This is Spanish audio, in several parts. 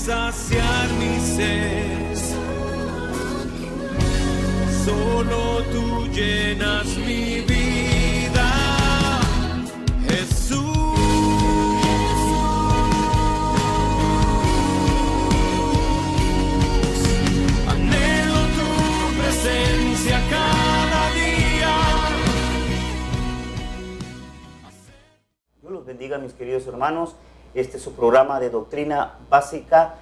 saciar mi sed. Solo tú llenas mi vida, Jesús. Anhelo tu presencia cada día. Dios los bendiga, mis queridos hermanos. Este es su programa de doctrina básica.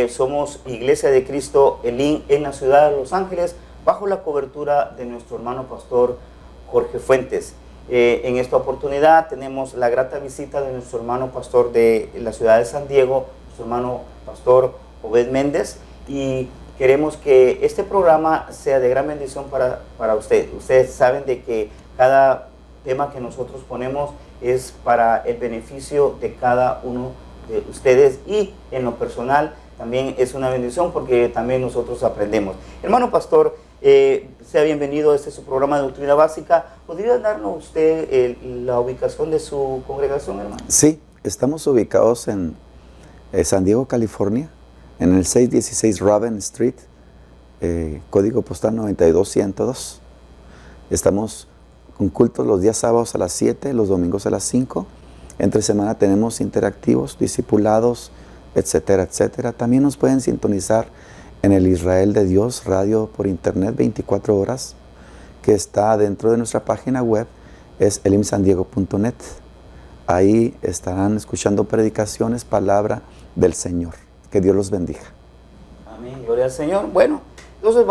Somos Iglesia de Cristo Elim en la ciudad de Los Ángeles, bajo la cobertura de nuestro hermano pastor Jorge Fuentes. En esta oportunidad tenemos la grata visita de nuestro hermano pastor de la ciudad de San Diego, nuestro hermano pastor Obed Méndez, y queremos que este programa sea de gran bendición para ustedes. Ustedes saben de que cada tema que nosotros ponemos es para el beneficio de cada uno de ustedes, y en lo personal también es una bendición porque también nosotros aprendemos. Hermano pastor, sea bienvenido a este su programa de doctrina básica. ¿Podría darnos usted la ubicación de su congregación, hermano? Sí, estamos ubicados en San Diego, California, en el 616 Raven Street, código postal 92102. Estamos con cultos los días sábados a las 7, los domingos a las 5. Entre semana tenemos interactivos, discipulados, etcétera, etcétera. También nos pueden sintonizar en el Israel de Dios radio por internet 24 horas, que está dentro de nuestra página web, es elimsandiego.net. Ahí estarán escuchando predicaciones, palabra del Señor. Que Dios los bendiga. Amén, gloria al Señor. Bueno, entonces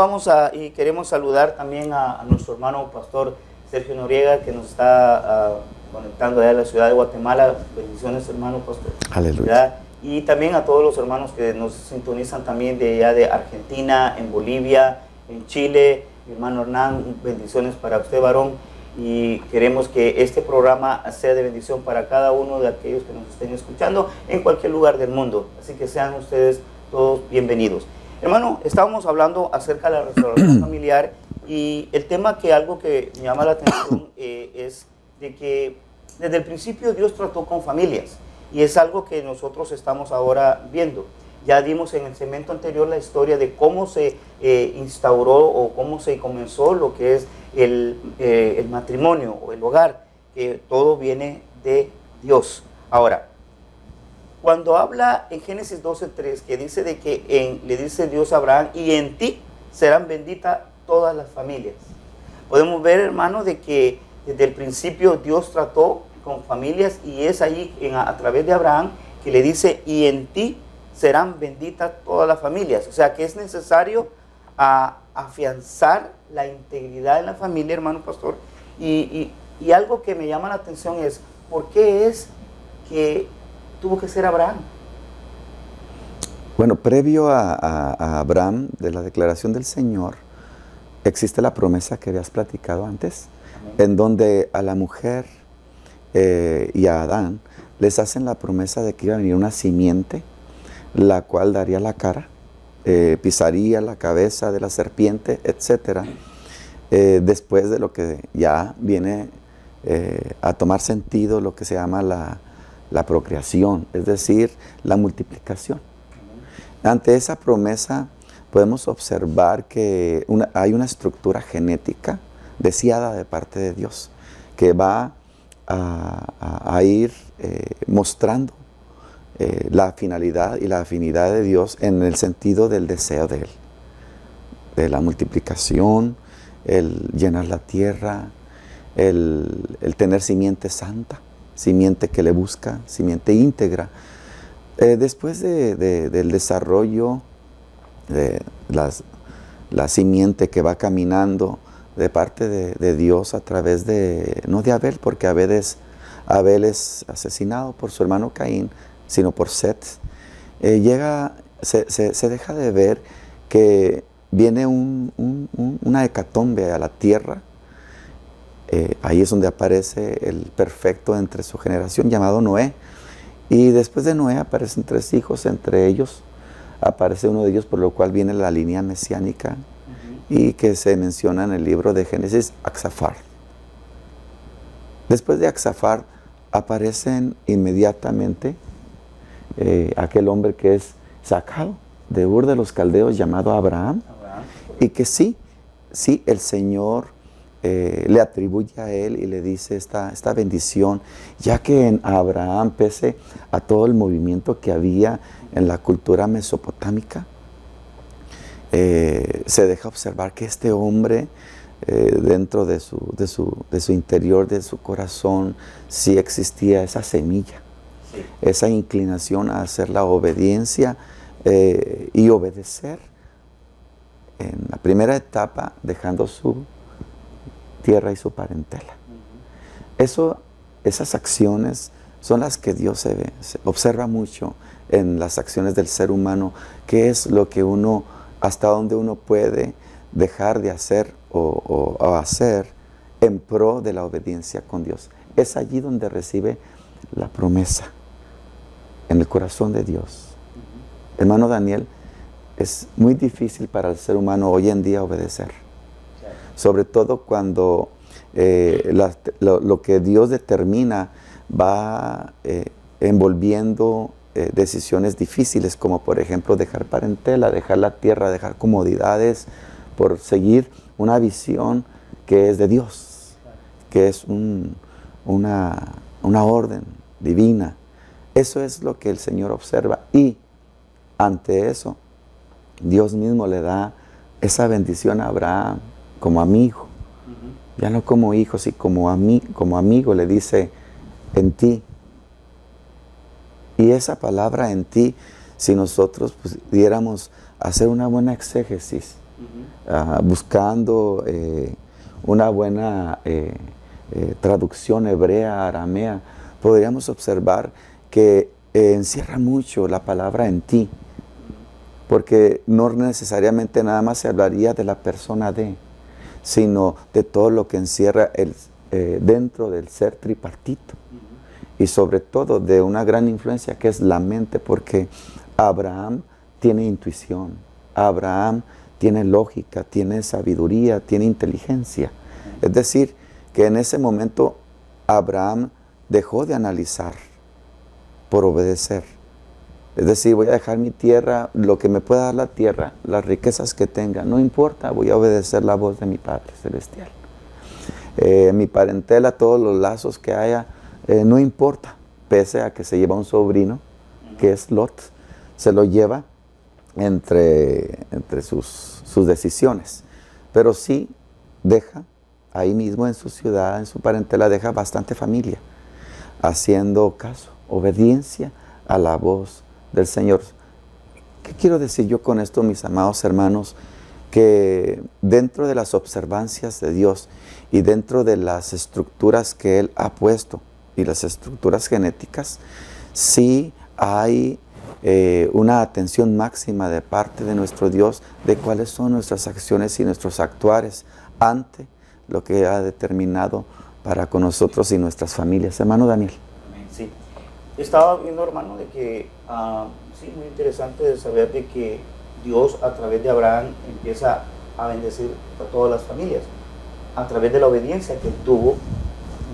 y queremos saludar también a nuestro hermano pastor Sergio Noriega, que nos está conectando allá de la ciudad de Guatemala. Bendiciones, hermano pastor. Aleluya. ¿Verdad? Y también a todos los hermanos que nos sintonizan también de allá de Argentina, en Bolivia, en Chile. Mi hermano Hernán, bendiciones para usted, varón. Y queremos que este programa sea de bendición para cada uno de aquellos que nos estén escuchando en cualquier lugar del mundo. Así que sean ustedes todos bienvenidos. Hermano, estábamos hablando acerca de la restauración familiar, y el tema algo que me llama la atención es de que desde el principio Dios trató con familias. Y es algo que nosotros estamos ahora viendo. Ya dimos en el segmento anterior la historia de cómo se instauró o cómo se comenzó lo que es el matrimonio o el hogar, que todo viene de Dios. Ahora, cuando habla en Génesis 12:3, que dice de que le dice Dios a Abraham, y en ti serán benditas todas las familias. Podemos ver, hermano, de que desde el principio Dios trató con familias, y es ahí a través de Abraham que le dice, y en ti serán benditas todas las familias. O sea que es necesario afianzar la integridad de la familia, hermano pastor. Y algo que me llama la atención es, ¿por qué es que tuvo que ser Abraham? Bueno, previo a Abraham, de la declaración del Señor, existe la promesa que habías platicado antes, en donde a la mujer y a Adán les hacen la promesa de que iba a venir una simiente, la cual daría la cara, pisaría la cabeza de la serpiente, etc. Después de lo que ya viene a tomar sentido lo que se llama la procreación, es decir, la multiplicación. Ante esa promesa podemos observar que hay una estructura genética deseada de parte de Dios, que va a ir mostrando la finalidad y la afinidad de Dios en el sentido del deseo de Él, de la multiplicación, el llenar la tierra, el tener simiente santa, simiente que le busca, simiente íntegra. Después del desarrollo de la simiente que va caminando de parte de Dios a través no de Abel, porque Abel es asesinado por su hermano Caín, sino por Set, se deja de ver que viene una hecatombe a la tierra. Ahí es donde aparece el perfecto entre su generación, llamado Noé. Y después de Noé aparecen 3 hijos, entre ellos aparece uno de ellos, por lo cual viene la línea mesiánica, y que se menciona en el libro de Génesis, Axafar. Después de Axafar aparecen inmediatamente aquel hombre que es sacado de Ur de los Caldeos llamado Abraham, y que sí, el Señor le atribuye a él y le dice esta bendición, ya que en Abraham, pese a todo el movimiento que había en la cultura mesopotámica, se deja observar que este hombre, dentro de su interior, de su corazón, sí existía esa semilla, esa inclinación a hacer la obediencia y obedecer en la primera etapa, dejando su tierra y su parentela. Esas acciones son las que Dios se observa mucho en las acciones del ser humano, que es lo que hasta donde uno puede dejar de hacer o hacer en pro de la obediencia con Dios. Es allí donde recibe la promesa, en el corazón de Dios. Hermano Daniel, es muy difícil para el ser humano hoy en día obedecer. Sobre todo cuando lo que Dios determina va envolviendo decisiones difíciles, como por ejemplo dejar parentela, dejar la tierra, dejar comodidades, por seguir una visión que es de Dios, que es una orden divina. Eso es lo que el Señor observa, y ante eso Dios mismo le da esa bendición a Abraham como amigo, ya no como hijo, sino como amigo. Le dice, en ti. Y esa palabra en ti, si nosotros pudiéramos hacer una buena exégesis, buscando una buena traducción hebrea, aramea, podríamos observar que encierra mucho la palabra en ti, porque no necesariamente nada más se hablaría de la persona de, sino de todo lo que encierra dentro del ser tripartito, y sobre todo de una gran influencia que es la mente, porque Abraham tiene intuición, Abraham tiene lógica, tiene sabiduría, tiene inteligencia. Es decir, que en ese momento Abraham dejó de analizar por obedecer. Es decir, voy a dejar mi tierra, lo que me pueda dar la tierra, las riquezas que tenga, no importa, voy a obedecer la voz de mi Padre Celestial. Mi parentela, todos los lazos que haya, no importa, pese a que se lleva un sobrino, que es Lot, se lo lleva entre sus decisiones, pero sí deja ahí mismo en su ciudad, en su parentela, deja bastante familia, haciendo caso, obediencia a la voz del Señor. ¿Qué quiero decir yo con esto, mis amados hermanos? Que dentro de las observancias de Dios y dentro de las estructuras que Él ha puesto y las estructuras genéticas, sí hay una atención máxima de parte de nuestro Dios de cuáles son nuestras acciones y nuestros actuares ante lo que ha determinado para con nosotros y nuestras familias. Hermano Daniel. Sí. Estaba viendo, hermano, de que, sí, muy interesante de saber de que Dios a través de Abraham empieza a bendecir a todas las familias, a través de la obediencia que tuvo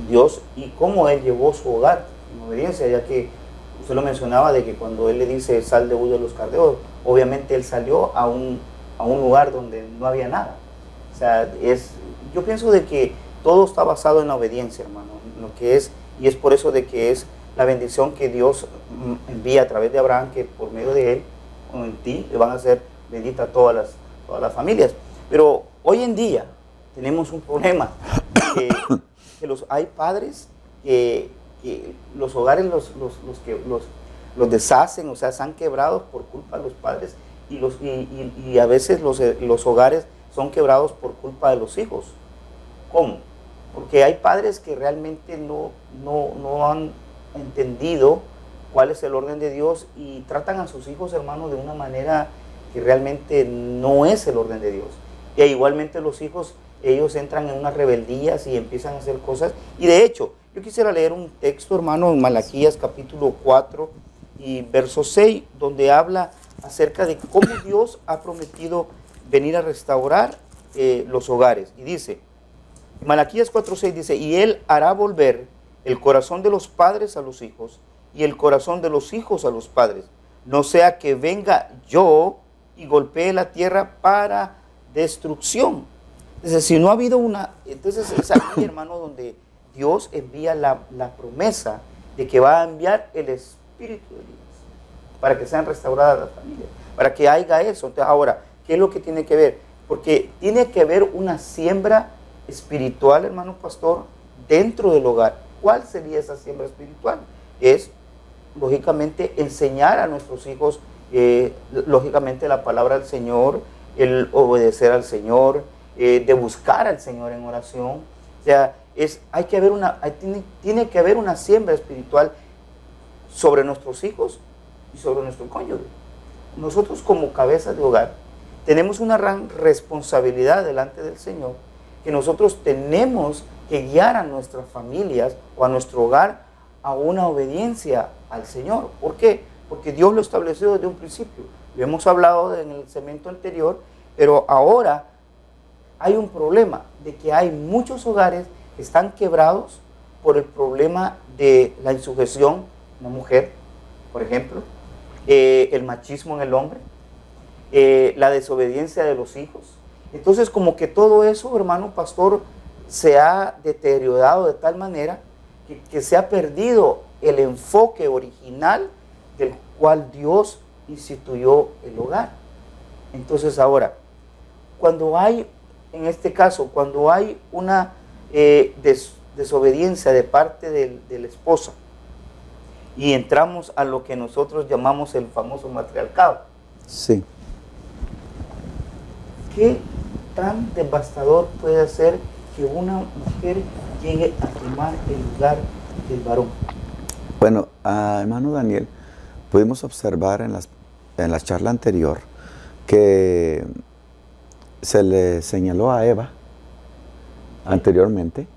Dios y cómo Él llevó su hogar en obediencia, ya que usted lo mencionaba de que cuando Él le dice sal de Ur de los Caldeos, obviamente Él salió a un lugar donde no había nada. O sea, yo pienso de que todo está basado en la obediencia, hermano, lo que es, y es por eso de que es la bendición que Dios envía a través de Abraham, que por medio de él, o en ti, le van a ser benditas todas las familias. Pero hoy en día tenemos un problema, que hay padres que los hogares los deshacen, o sea, están quebrados por culpa de los padres, y a veces los hogares son quebrados por culpa de los hijos. ¿Cómo? Porque hay padres que realmente no han entendido cuál es el orden de Dios y tratan a sus hijos, hermanos, de una manera que realmente no es el orden de Dios. Y igualmente los hijos, ellos entran en unas rebeldías y empiezan a hacer cosas. Y de hecho, yo quisiera leer un texto, hermano, en Malaquías capítulo 4 y verso 6, donde habla acerca de cómo Dios ha prometido venir a restaurar los hogares. Y dice, Malaquías 4:6 dice, y Él hará volver el corazón de los padres a los hijos y el corazón de los hijos a los padres, no sea que venga yo y golpee la tierra para destrucción. Entonces, si no ha habido entonces es aquí, hermano, donde Dios envía la promesa de que va a enviar el Espíritu de Dios para que sean restauradas las familias, para que haya eso. Entonces, ahora, ¿qué es lo que tiene que ver? Porque tiene que haber una siembra espiritual, hermano pastor, dentro del hogar. ¿Cuál sería esa siembra espiritual? Es, lógicamente, enseñar a nuestros hijos, lógicamente, la palabra del Señor, el obedecer al Señor, de buscar al Señor en oración. O sea, tiene que haber una siembra espiritual sobre nuestros hijos y sobre nuestro cónyuge. Nosotros, como cabezas de hogar, tenemos una gran responsabilidad delante del Señor, que nosotros tenemos que guiar a nuestras familias o a nuestro hogar a una obediencia al Señor. ¿Por qué? Porque Dios lo estableció desde un principio. Lo hemos hablado en el segmento anterior, pero ahora hay un problema de que hay muchos hogares que están quebrados por el problema de la insujeción en la mujer, por ejemplo, el machismo en el hombre, la desobediencia de los hijos. Entonces, como que todo eso, hermano pastor, se ha deteriorado de tal manera que se ha perdido el enfoque original del cual Dios instituyó el hogar. Entonces, ahora, cuando hay, en este caso, cuando hay una desobediencia de parte de la esposa, y entramos a lo que nosotros llamamos el famoso matriarcado. Sí. ¿Qué tan devastador puede ser que una mujer llegue a tomar el lugar del varón? Bueno, hermano Daniel, pudimos observar en la charla anterior que se le señaló a Eva anteriormente,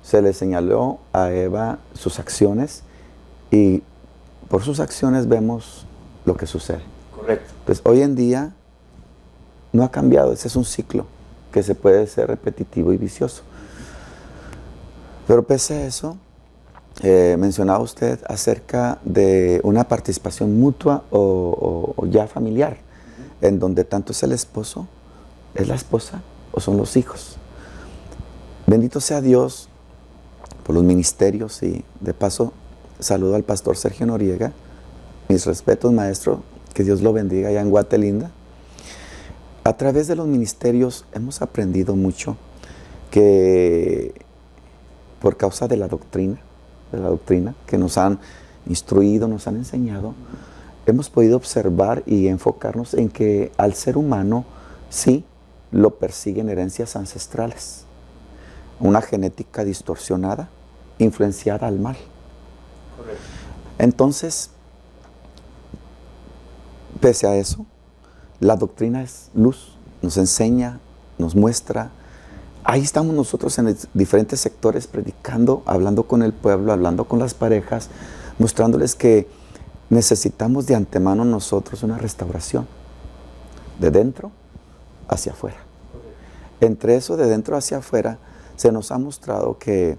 se le señaló a Eva sus acciones, y por sus acciones vemos lo que sucede. Correcto. Entonces, hoy en día no ha cambiado. Ese es un ciclo que se puede ser repetitivo y vicioso. Pero pese a eso, mencionaba usted acerca de una participación mutua o ya familiar, en donde tanto es el esposo, es la esposa o son los hijos. Bendito sea Dios por los ministerios, y de paso saludo al pastor Sergio Noriega. Mis respetos, maestro, que Dios lo bendiga allá en Guatelinda. A través de los ministerios hemos aprendido mucho que por causa de la doctrina que nos han instruido, nos han enseñado, hemos podido observar y enfocarnos en que al ser humano sí lo persiguen herencias ancestrales, una genética distorsionada, influenciada al mal. Correcto. Entonces, pese a eso, la doctrina es luz, nos enseña, nos muestra. Ahí estamos nosotros en diferentes sectores predicando, hablando con el pueblo, hablando con las parejas, mostrándoles que necesitamos de antemano nosotros una restauración, de dentro hacia afuera. Entre eso, de dentro hacia afuera, se nos ha mostrado que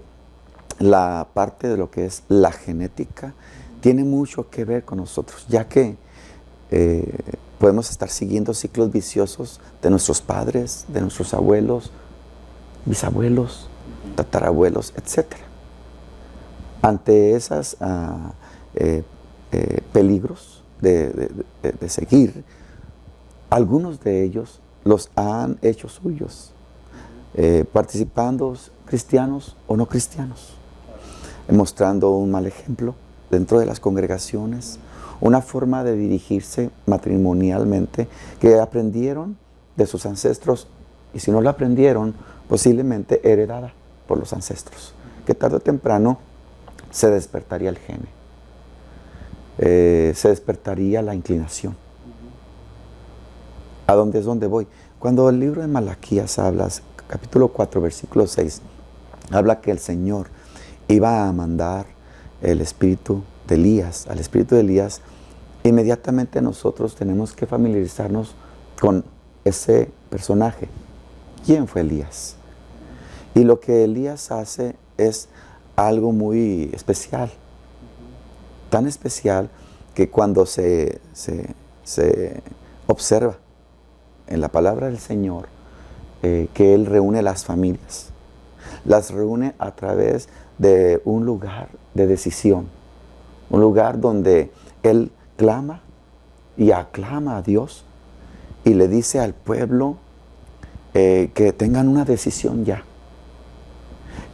la parte de lo que es la genética tiene mucho que ver con nosotros, ya que podemos estar siguiendo ciclos viciosos de nuestros padres, de nuestros abuelos, bisabuelos, tatarabuelos, etc. Ante esos peligros de seguir, algunos de ellos los han hecho suyos, participando cristianos o no cristianos, mostrando un mal ejemplo dentro de las congregaciones, una forma de dirigirse matrimonialmente que aprendieron de sus ancestros, y si no lo aprendieron, posiblemente heredada por los ancestros, que tarde o temprano se despertaría el gene, se despertaría la inclinación. ¿A dónde es donde voy? Cuando el libro de Malaquías habla, capítulo 4, versículo 6, habla que el Señor iba a mandar el espíritu de Elías, al espíritu de Elías, inmediatamente nosotros tenemos que familiarizarnos con ese personaje. ¿Quién fue Elías? Y lo que Elías hace es algo muy especial, tan especial que cuando se observa en la palabra del Señor, que Él reúne las familias, las reúne a través de un lugar de decisión, un lugar donde Él clama y aclama a Dios y le dice al pueblo que tengan una decisión ya.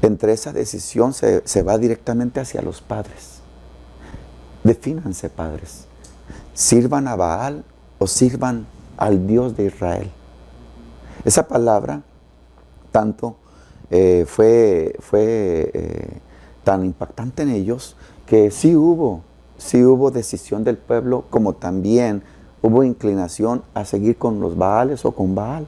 Entre esa decisión se va directamente hacia los padres. Defínanse, padres. ¿Sirvan a Baal o sirvan al Dios de Israel? Esa palabra tanto fue tan impactante en ellos que sí hubo decisión del pueblo, como también hubo inclinación a seguir con los Baales o con Baal.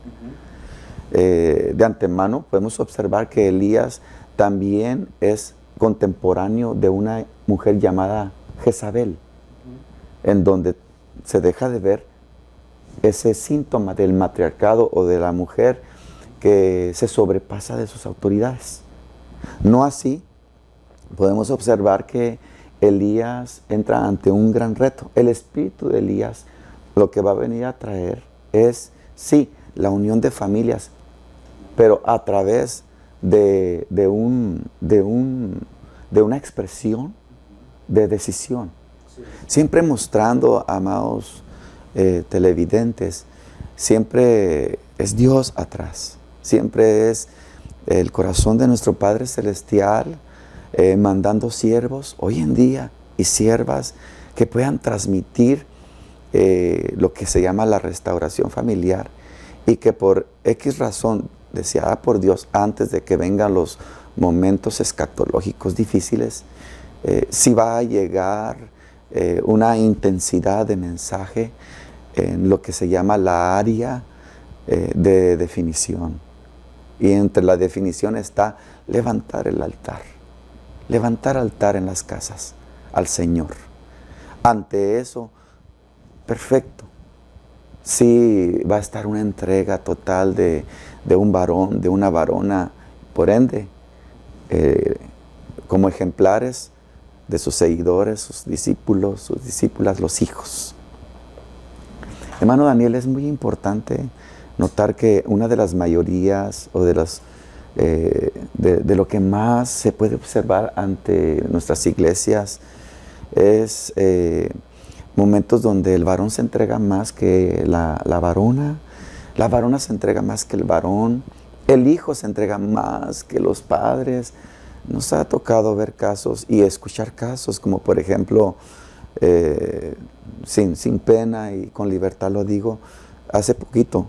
De antemano podemos observar que Elías también es contemporáneo de una mujer llamada Jezabel, en donde se deja de ver ese síntoma del matriarcado o de la mujer que se sobrepasa de sus autoridades. No así, podemos observar que Elías entra ante un gran reto. El espíritu de Elías lo que va a venir a traer es, sí, la unión de familias, pero a través de una expresión de decisión. Siempre mostrando, amados televidentes, siempre es Dios atrás. Siempre es el corazón de nuestro Padre Celestial mandando siervos hoy en día y siervas que puedan transmitir lo que se llama la restauración familiar, y que por X razón deseada por Dios antes de que vengan los momentos escatológicos difíciles, sí va a llegar una intensidad de mensaje en lo que se llama la área de definición. Y entre la definición está levantar el altar. Levantar altar en las casas al Señor. Ante eso, perfecto. Sí va a estar una entrega total de un varón, de una varona, por ende, como ejemplares de sus seguidores, sus discípulos, sus discípulas, los hijos. Hermano Daniel, es muy importante notar que una de las mayorías o de lo que más se puede observar ante nuestras iglesias es momentos donde el varón se entrega más que la varona se entrega más que el varón, el hijo se entrega más que los padres. Nos ha tocado ver casos y escuchar casos como, por ejemplo, sin pena y con libertad lo digo, hace poquito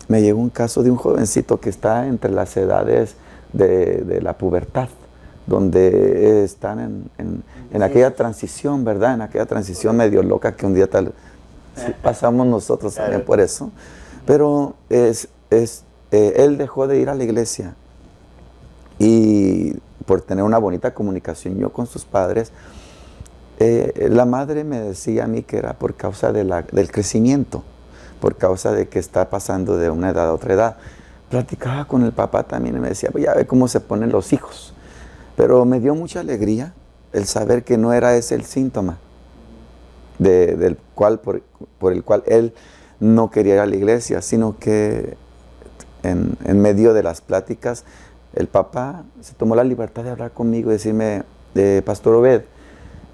me llegó un caso de un jovencito que está entre las edades de la pubertad, donde están en aquella transición, ¿verdad? En aquella transición medio loca que un día tal pasamos nosotros también por eso. Pero él dejó de ir a la iglesia y por tener una bonita comunicación yo con sus padres, la madre me decía a mí que era por causa del crecimiento, por causa de que está pasando de una edad a otra edad. Platicaba con el papá también y me decía, pues ya ve cómo se ponen los hijos. Pero me dio mucha alegría el saber que no era ese el síntoma por el cual él no quería ir a la iglesia, sino que en medio de las pláticas el papá se tomó la libertad de hablar conmigo y decirme, Pastor Obed,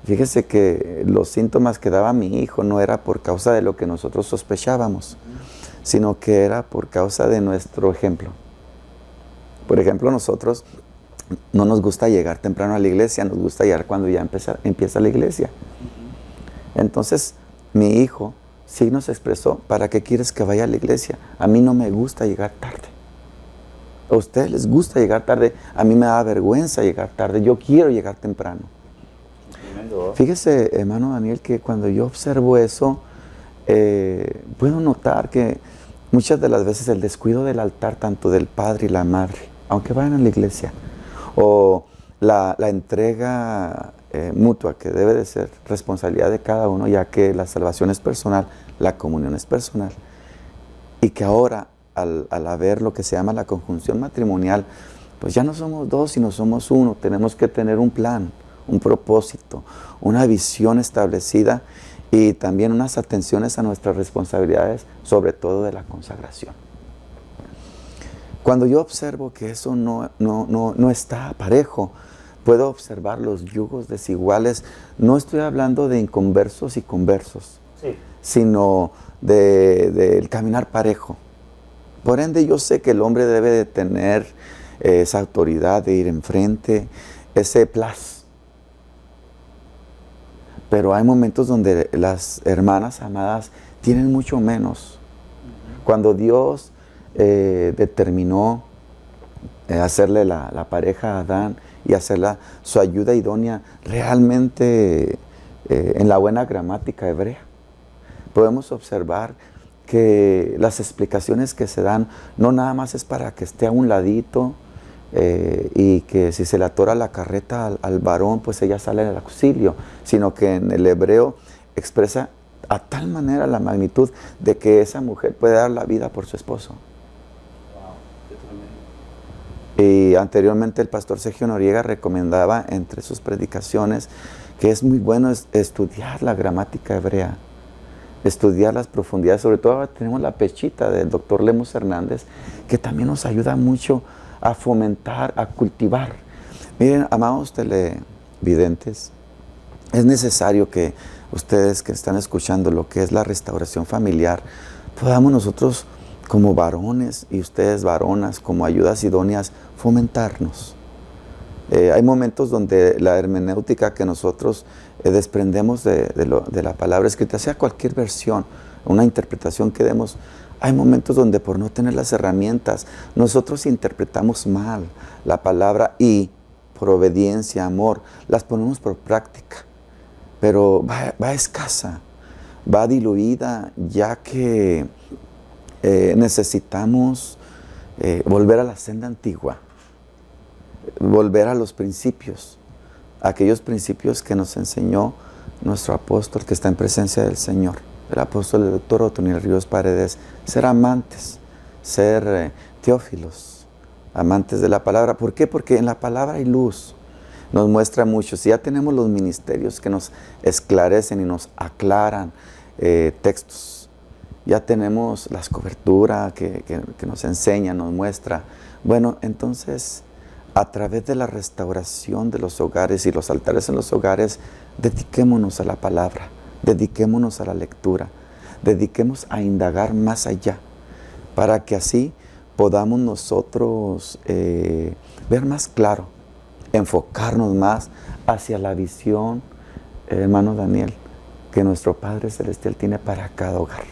fíjese que los síntomas que daba mi hijo no era por causa de lo que nosotros sospechábamos, sino que era por causa de nuestro ejemplo. Por ejemplo, nosotros no nos gusta llegar temprano a la iglesia, nos gusta llegar cuando ya empieza la iglesia. Entonces, mi hijo sí nos expresó, ¿para qué quieres que vaya a la iglesia? A mí no me gusta llegar tarde. A ustedes les gusta llegar tarde, a mí me da vergüenza llegar tarde, yo quiero llegar temprano. Fíjese, hermano Daniel, que cuando yo observo eso, puedo notar que muchas de las veces el descuido del altar, tanto del padre y la madre, aunque vayan a la iglesia, o la entrega mutua, que debe de ser responsabilidad de cada uno, ya que la salvación es personal, la comunión es personal, y que ahora, al haber lo que se llama la conjunción matrimonial, pues ya no somos dos, sino somos uno. Tenemos que tener un plan, un propósito, una visión establecida, y también unas atenciones a nuestras responsabilidades, sobre todo de la consagración. Cuando yo observo que eso no está parejo, puedo observar los yugos desiguales. No estoy hablando de inconversos y conversos, Sí. sino del caminar parejo. Por ende, yo sé que el hombre debe de tener esa autoridad de ir enfrente, ese plus. Pero hay momentos donde las hermanas amadas tienen mucho menos. Cuando Dios determinó hacerle la pareja a Adán y hacerla su ayuda idónea, realmente en la buena gramática hebrea, podemos observar que las explicaciones que se dan no nada más es para que esté a un ladito y que si se le atora la carreta al varón, pues ella sale en el auxilio, sino que en el hebreo expresa a tal manera la magnitud de que esa mujer puede dar la vida por su esposo. Y anteriormente el pastor Sergio Noriega recomendaba entre sus predicaciones que es muy bueno estudiar la gramática hebrea, estudiar las profundidades. Sobre todo ahora tenemos la pechita del doctor Lemus Hernández, que también nos ayuda mucho a fomentar, a cultivar. Miren, amados televidentes, es necesario que ustedes que están escuchando lo que es la restauración familiar, podamos nosotros como varones y ustedes varonas como ayudas idóneas fomentarnos. Hay momentos donde la hermenéutica que nosotros desprendemos de la palabra escrita, sea cualquier versión, una interpretación que demos, hay momentos donde por no tener las herramientas, nosotros interpretamos mal la palabra y por obediencia, amor, las ponemos por práctica, pero va escasa, va diluida, ya que necesitamos volver a la senda antigua, volver a los principios, aquellos principios que nos enseñó nuestro apóstol que está en presencia del Señor, el apóstol el doctor Otoniel Ríos Paredes, ser amantes, ser teófilos, amantes de la palabra. ¿Por qué? Porque en la palabra hay luz, nos muestra mucho. Si ya tenemos los ministerios que nos esclarecen y nos aclaran textos, ya tenemos las coberturas que nos enseña, nos muestra. Bueno, entonces, a través de la restauración de los hogares y los altares en los hogares, dediquémonos a la palabra, dediquémonos a la lectura, dediquemos a indagar más allá, para que así podamos nosotros ver más claro, enfocarnos más hacia la visión, hermano Daniel, que nuestro Padre Celestial tiene para cada hogar.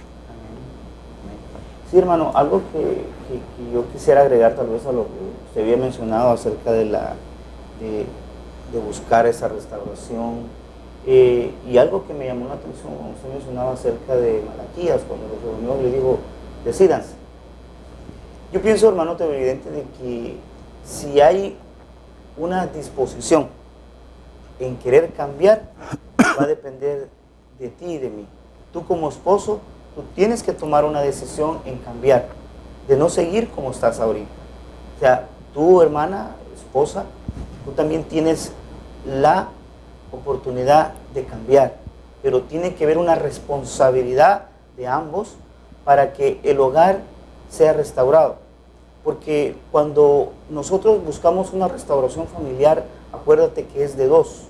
Sí, hermano, algo que yo quisiera agregar tal vez a lo que usted había mencionado acerca de buscar esa restauración, y algo que me llamó la atención cuando usted mencionaba acerca de Malaquías, cuando los reunió le dijo, decídanse. Yo pienso, hermano televidente, de que si hay una disposición en querer cambiar, va a depender de ti y de mí. Tú como esposo, tú tienes que tomar una decisión en cambiar, de no seguir como estás ahorita. O sea, tú, hermana, esposa, tú también tienes la oportunidad de cambiar, pero tiene que haber una responsabilidad de ambos para que el hogar sea restaurado. Porque cuando nosotros buscamos una restauración familiar, acuérdate que es de dos.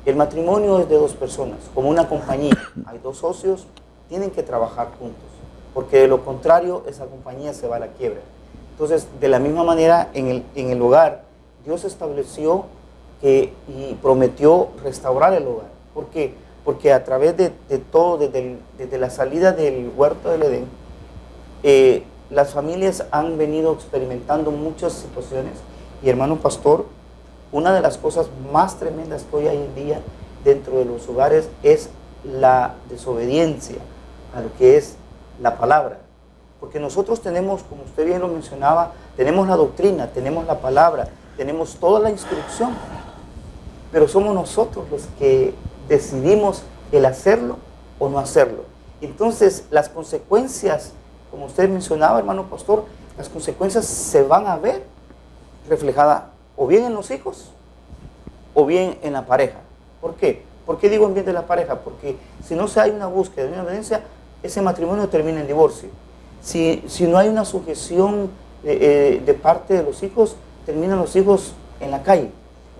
El matrimonio es de dos personas, como una compañía. Hay dos socios, tienen que trabajar juntos, porque de lo contrario esa compañía se va a la quiebra. Entonces, de la misma manera, en el hogar, Dios estableció y prometió restaurar el hogar. ¿Por qué? Porque a través de todo, desde la salida del huerto del Edén, las familias han venido experimentando muchas situaciones. Y hermano pastor, una de las cosas más tremendas que hoy en día dentro de los hogares es la desobediencia a lo que es la palabra. Porque nosotros tenemos, como usted bien lo mencionaba, tenemos la doctrina, tenemos la palabra, tenemos toda la instrucción, pero somos nosotros los que decidimos el hacerlo o no hacerlo. Entonces, las consecuencias, como usted mencionaba, hermano pastor, las consecuencias se van a ver reflejadas o bien en los hijos o bien en la pareja. ¿Por qué? ¿Por qué digo en bien de la pareja? Porque si no hay una búsqueda, una obediencia, ese matrimonio termina en divorcio. Si no hay una sujeción de parte de los hijos, terminan los hijos en la calle.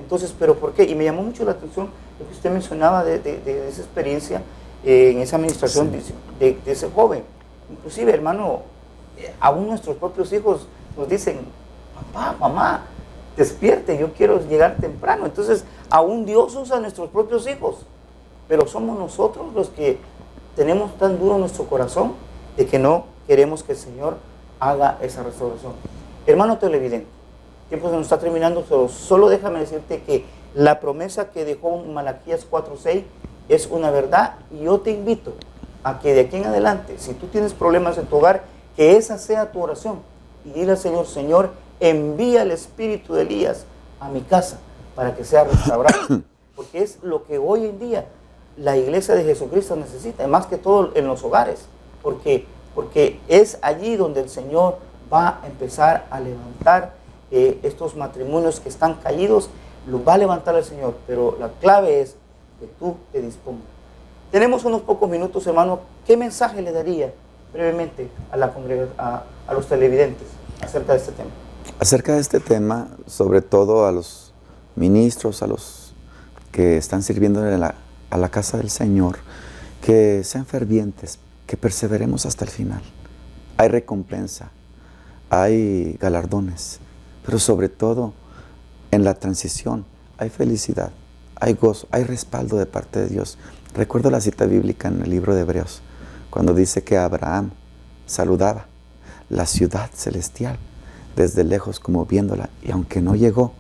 Entonces, ¿pero por qué? Y me llamó mucho la atención lo que usted mencionaba de esa experiencia en esa administración de ese joven. Inclusive, hermano, aún nuestros propios hijos nos dicen, papá, mamá, despierte, yo quiero llegar temprano. Entonces, aún Dios usa a nuestros propios hijos, pero somos nosotros los que tenemos tan duro nuestro corazón de que no queremos que el Señor haga esa restauración. Hermano televidente, el tiempo se nos está terminando, pero solo déjame decirte que la promesa que dejó Malaquías 4:6 es una verdad, y yo te invito a que de aquí en adelante, si tú tienes problemas en tu hogar, que esa sea tu oración, y dile al Señor, Señor, envía el espíritu de Elías a mi casa para que sea restaurado, porque es lo que hoy en día la iglesia de Jesucristo necesita, y más que todo en los hogares, porque es allí donde el Señor va a empezar a levantar estos matrimonios que están caídos, los va a levantar el Señor, pero la clave es que tú te dispongas. Tenemos unos pocos minutos, hermano. ¿Qué mensaje le daría brevemente a la a los televidentes acerca de este tema? Acerca de este tema, sobre todo a los ministros, a los que están sirviendo a la casa del Señor, que sean fervientes, que perseveremos hasta el final. Hay recompensa, hay galardones, pero sobre todo en la transición hay felicidad, hay gozo, hay respaldo de parte de Dios. Recuerdo la cita bíblica en el libro de Hebreos, cuando dice que Abraham saludaba la ciudad celestial desde lejos, como viéndola, y aunque no llegó,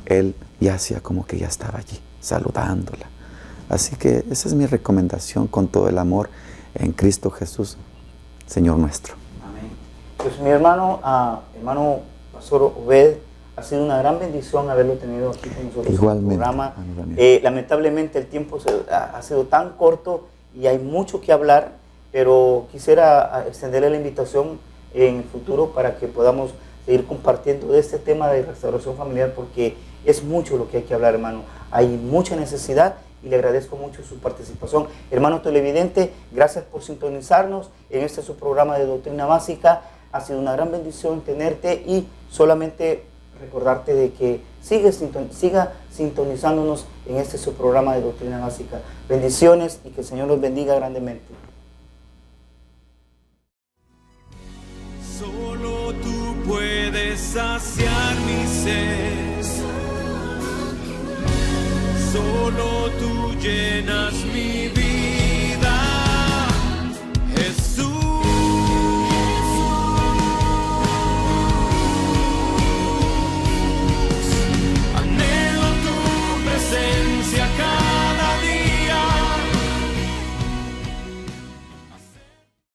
él ya hacía como que ya estaba allí, saludándola. Así que esa es mi recomendación con todo el amor en Cristo Jesús, Señor nuestro. Amén. Pues mi hermano Pastor Obed, ha sido una gran bendición haberlo tenido aquí con nosotros. Igualmente, en el programa. Lamentablemente el tiempo ha sido tan corto y hay mucho que hablar, pero quisiera extenderle la invitación en el futuro para que podamos seguir compartiendo de este tema de restauración familiar, porque es mucho lo que hay que hablar, hermano. Hay mucha necesidad y le agradezco mucho su participación. Hermano televidente, gracias por sintonizarnos en este su programa de Doctrina Básica. Ha sido una gran bendición tenerte y solamente recordarte de que siga sintonizándonos en este su programa de Doctrina Básica. Bendiciones y que el Señor los bendiga grandemente. Solo tú puedes saciar mi sed. Solo tú llenas mi vida.